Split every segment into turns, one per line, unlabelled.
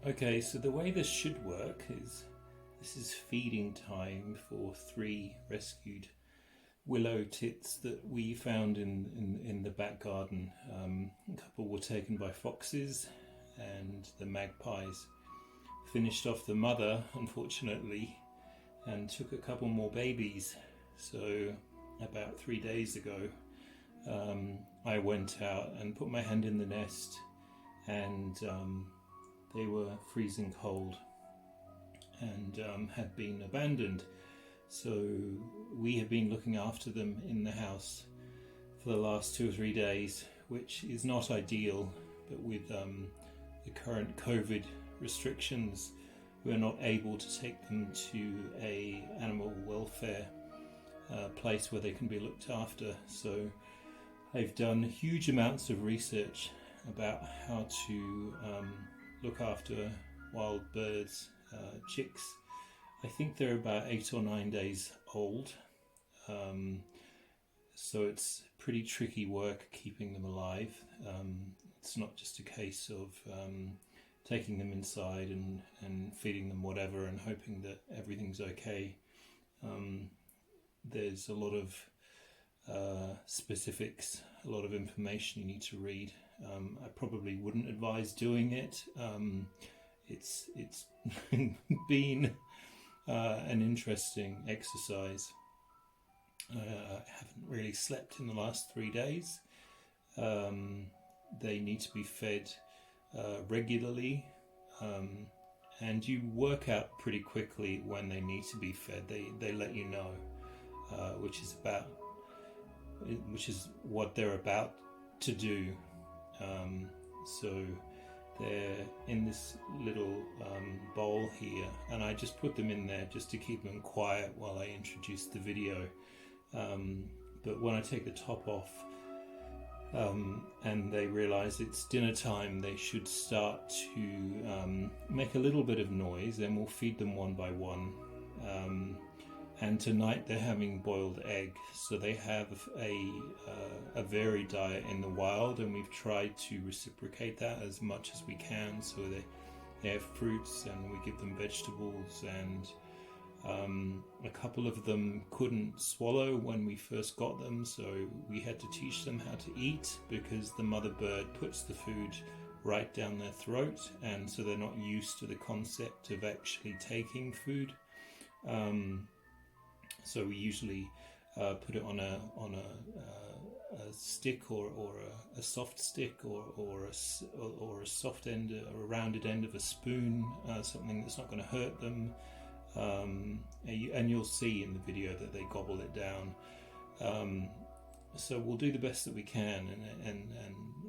Okay, so the way this should work is this is feeding time for 3 rescued willow tits that we found in the back garden. A couple were taken by foxes, and the magpies finished off the mother, unfortunately, and took a couple more babies. So about 3 days ago, I went out and put my hand in the nest, and they were freezing cold and had been abandoned. So we have been looking after them in the house for the last 2 or 3 days, which is not ideal, but with the current COVID restrictions, we're not able to take them to a animal welfare place where they can be looked after. So I've done huge amounts of research about how to look after wild birds, chicks. I think they're about 8 or 9 days old, so it's pretty tricky work keeping them alive. It's not just a case of taking them inside and feeding them whatever and hoping that everything's okay. There's a lot of specifics, a lot of information you need to read. I probably wouldn't advise doing it. It's been an interesting exercise. I haven't really slept in the last 3 days. They need to be fed regularly, and you work out pretty quickly when they need to be fed. They let you know, which is what they're about to do. So they're in this little bowl here, and I just put them in there just to keep them quiet while I introduce the video. But when I take the top off and they realize it's dinner time, they should start to make a little bit of noise, and we'll feed them one by one. And tonight they're having boiled egg, so they have a varied diet in the wild, and we've tried to reciprocate that as much as we can. So they have fruits, and we give them vegetables, and a couple of them couldn't swallow when we first got them, so we had to teach them how to eat, because the mother bird puts the food right down their throat, and so they're not used to the concept of actually taking food. So we usually put it on a stick or a soft stick or a soft end, or a rounded end of a spoon, something that's not going to hurt them. And you'll see in the video that they gobble it down. So we'll do the best that we can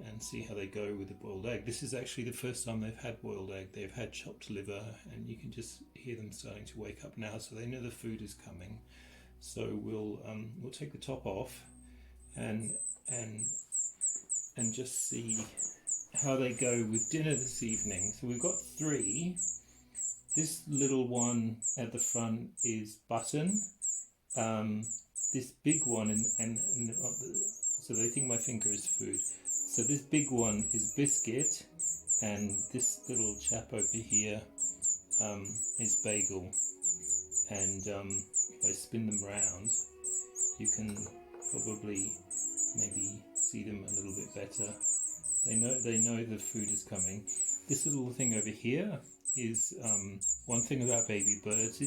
and see how they go with the boiled egg. This is actually the first time they've had boiled egg. They've had chopped liver, and you can just hear them starting to wake up now, so they know the food is coming. So we'll take the top off and just see how they go with dinner this evening. So we've got 3. This little one at the front is Button. This big one, and so they think my finger is food. So this big one is Biscuit, and this little chap over here is Bagel. And if I spin them round, you can probably maybe see them a little bit better. They know the food is coming. This little thing over here is one thing about baby birds.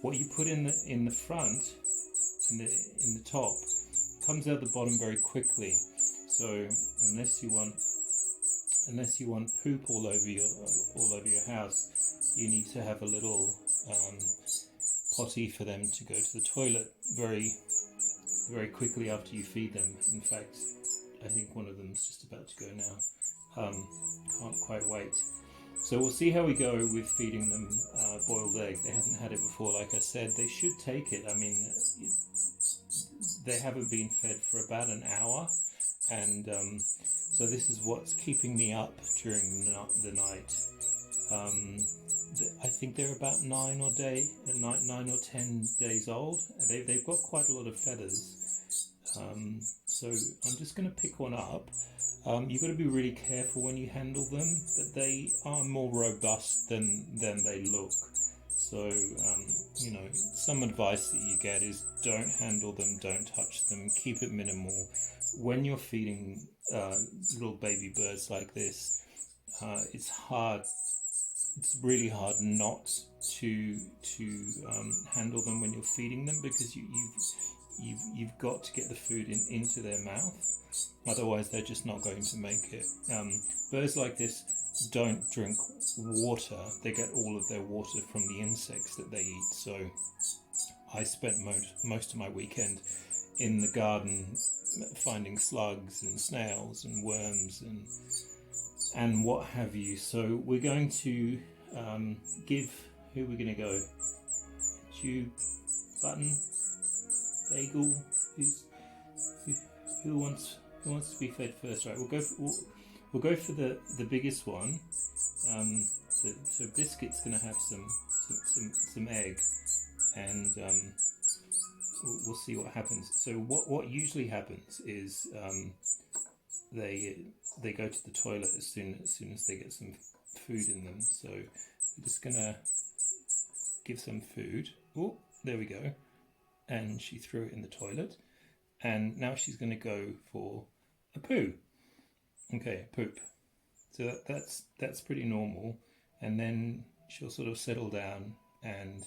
What you put in the front, in the top, comes out the bottom very quickly. So unless you want poop all over your house, you need to have a little potty for them to go to the toilet very, very quickly after you feed them. In fact, I think one of them's just about to go now. Can't quite wait. So we'll see how we go with feeding them boiled egg. They haven't had it before, like I said. They should take it. I mean, they haven't been fed for about an hour, and so this is what's keeping me up during the night. I think they're about 9 or 10 days old. They've got quite a lot of feathers, so So I'm just going to pick one up. You've got to be really careful when you handle them, but they are more robust than they look. So, some advice that you get is don't handle them, don't touch them, keep it minimal. When you're feeding little baby birds like this, it's really hard not to handle them when you're feeding them, because you've got to get the food into their mouth. Otherwise, they're just not going to make it. Birds like this don't drink water. They get all of their water from the insects that they eat. So I spent most of my weekend in the garden finding slugs and snails and worms and what have you. So we're going to give, who are we going to go? Tube, Button, Bagel, who wants to be fed first? Right, we'll go for the biggest one. So Biscuit's going to have some egg, and we'll see what happens. So what usually happens is they go to the toilet as soon as they get some food in them. So we're just going to give some food. Oh, there we go. And she threw it in the toilet. And now she's going to go for a poo. Okay, poop. So that's pretty normal. And then she'll sort of settle down and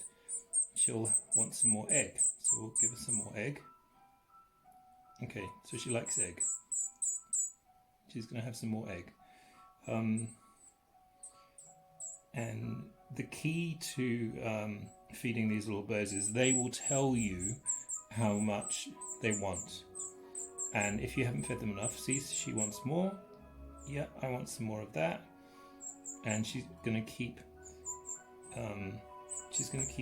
she'll want some more egg. So we'll give her some more egg. Okay, so she likes egg. She's going to have some more egg. And the key to feeding these little birds is they will tell you how much they want. And if you haven't fed them enough, see, she wants more. Yeah, I want some more of that. And she's going to keep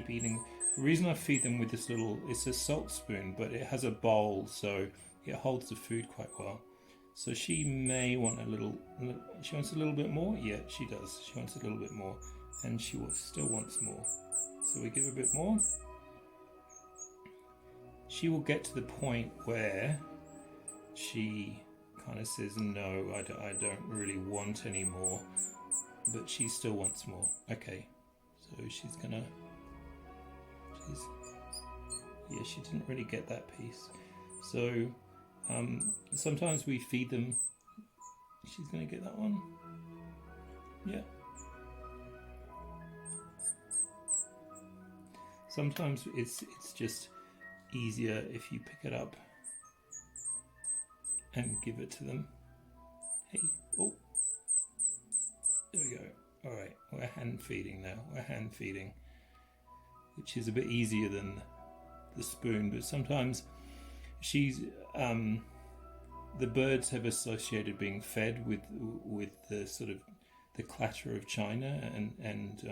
eating. The reason I feed them with this it's a salt spoon, but it has a bowl, so it holds the food quite well. So she may want she wants a little bit more. Yeah, she does. She wants a little bit more, and she still wants more. So we give her a bit more. She will get to the point where she kind of says, no, I don't really want any more, but she still wants more. Okay, so she didn't really get that piece. So sometimes we feed them. She's going to get that one. Yeah. Sometimes it's just easier if you pick it up and give it to them. Hey, oh, there we go. All right, we're hand feeding now. We're hand feeding, which is a bit easier than the spoon, but sometimes the birds have associated being fed with the sort of the clatter of china and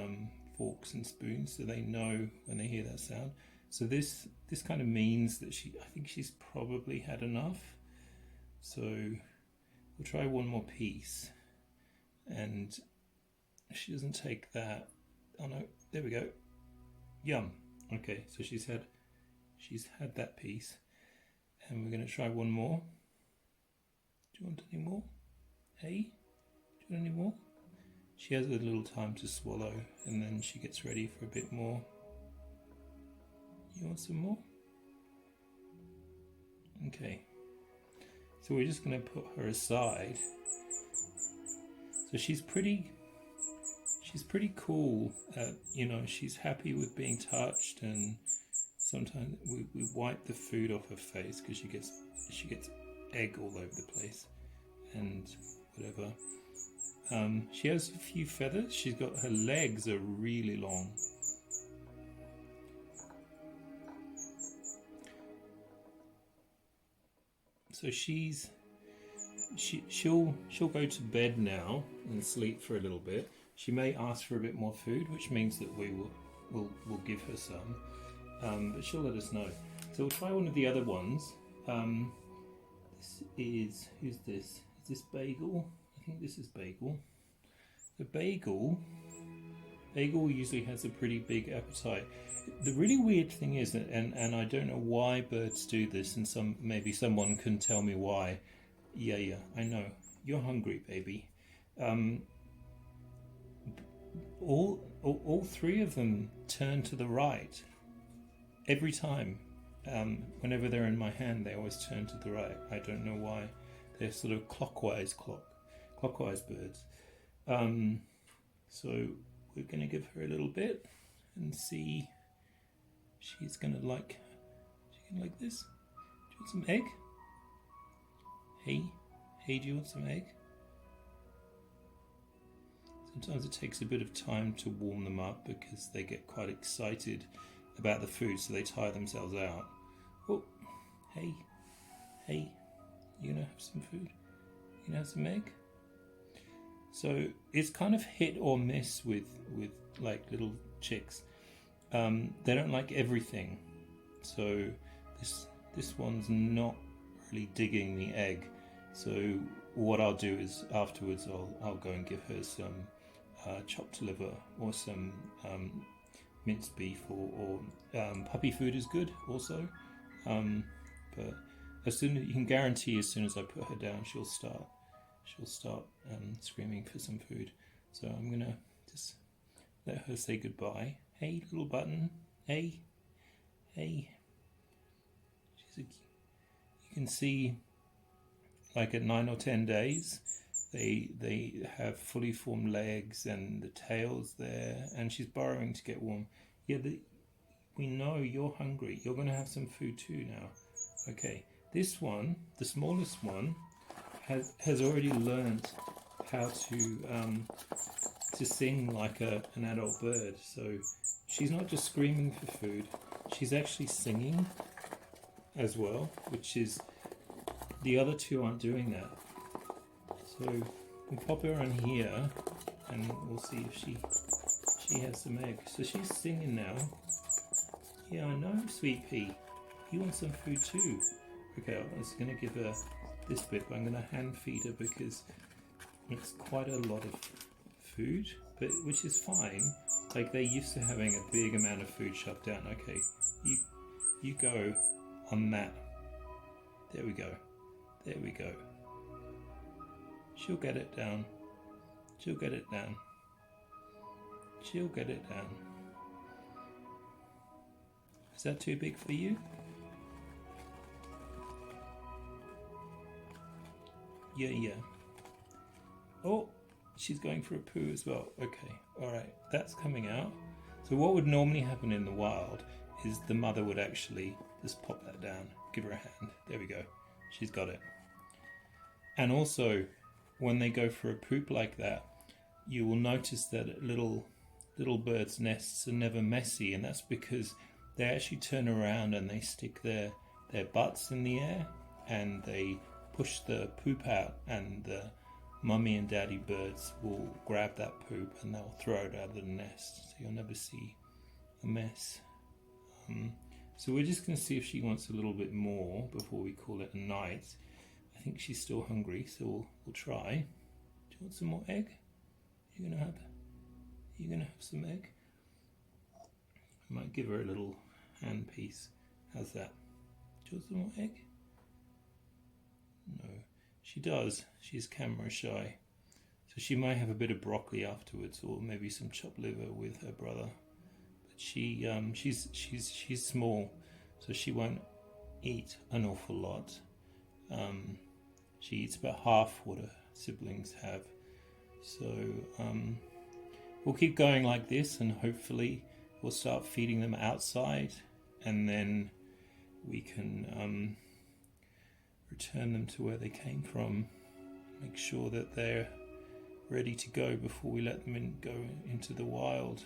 forks and spoons, so they know when they hear that sound. So this kind of means that I think she's probably had enough. So we'll try one more piece, and if she doesn't take that, oh no, there we go. Yum. Okay, so she's had that piece, and we're going to try one more. Do you want any more? Hey, do you want any more? She has a little time to swallow, and then she gets ready for a bit more. You want some more? Okay. So we're just going to put her aside. So she's pretty cool. She's happy with being touched, and sometimes we wipe the food off her face because she gets egg all over the place and whatever. She has a few feathers. Her legs are really long. So she'll go to bed now and sleep for a little bit. She may ask for a bit more food, which means that we'll give her some, but she'll let us know. So we'll try one of the other ones. Who's this? Is this Bagel? I think this is Bagel. The Bagel Bagel usually has a pretty big appetite. The really weird thing is, and I don't know why birds do this, and maybe someone can tell me why. Yeah, I know. You're hungry, baby. All three of them turn to the right every time. Whenever they're in my hand, they always turn to the right. I don't know why. They're sort of clockwise birds. So we're going to give her a little bit and see. She's going to like this. Do you want some egg? Hey, do you want some egg? Sometimes it takes a bit of time to warm them up because they get quite excited about the food, so they tire themselves out. Oh, hey, you gonna have some food? You gonna have some egg? So it's kind of hit or miss with like little chicks. They don't like everything, so this one's not really digging the egg. So what I'll do is afterwards I'll go and give her some chopped liver or some minced beef or puppy food is good also. But as soon as you can guarantee, as soon as I put her down, she'll start screaming for some food. So I'm gonna just let her say goodbye. Hey, little button. Hey. You can see, like at 9 or 10 days, they have fully formed legs and the tail's there, and she's burrowing to get warm. Yeah, we know you're hungry. You're going to have some food too now. Okay, this one, the smallest one, has already learned how to sing like an adult bird. So she's not just screaming for food, she's actually singing as well, which is, the other two aren't doing that. So we'll pop her on here and we'll see if she has some egg. So she's singing now. Yeah, I know, sweet pea. You want some food too. Okay, I was going to give her this bit, but I'm going to hand feed her because it's quite a lot of food, but which is fine. Like, they're used to having a big amount of food shoved down. Okay, you go on that. There we go. She'll get it down. Is that too big for you? Yeah. Oh, she's going for a poo as well. Okay, alright, that's coming out. So what would normally happen in the wild is the mother would actually just pop that down, give her a hand. There we go. She's got it. And also, when they go for a poop like that, you will notice that little birds' nests are never messy, and that's because they actually turn around and they stick their butts in the air and they push the poop out, and the mummy and daddy birds will grab that poop and they'll throw it out of the nest, so you'll never see a mess. So we're just going to see if she wants a little bit more before we call it a night. I think she's still hungry, so we'll try. Do you want some more egg? You gonna have some egg? I might give her a little hand piece. How's that? Do you want some more egg? No, she does. She's camera shy, so she might have a bit of broccoli afterwards, or maybe some chopped liver with her brother. But she's small, so she won't eat an awful lot. She eats about half what her siblings have. So we'll keep going like this, and hopefully we'll start feeding them outside, and then we can return them to where they came from. Make sure that they're ready to go before we let them go into the wild.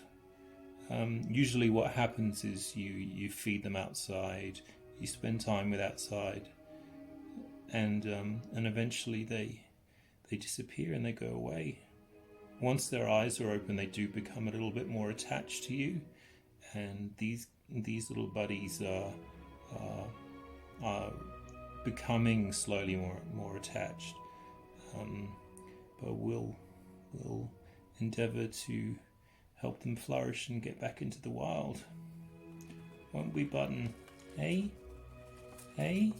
Usually what happens is you feed them outside, you spend time with outside, and eventually they disappear and they go away. Once their eyes are open, they do become a little bit more attached to you, and these little buddies are becoming slowly more attached. But we'll endeavour to help them flourish and get back into the wild. Won't we, Button? Hey? Hey?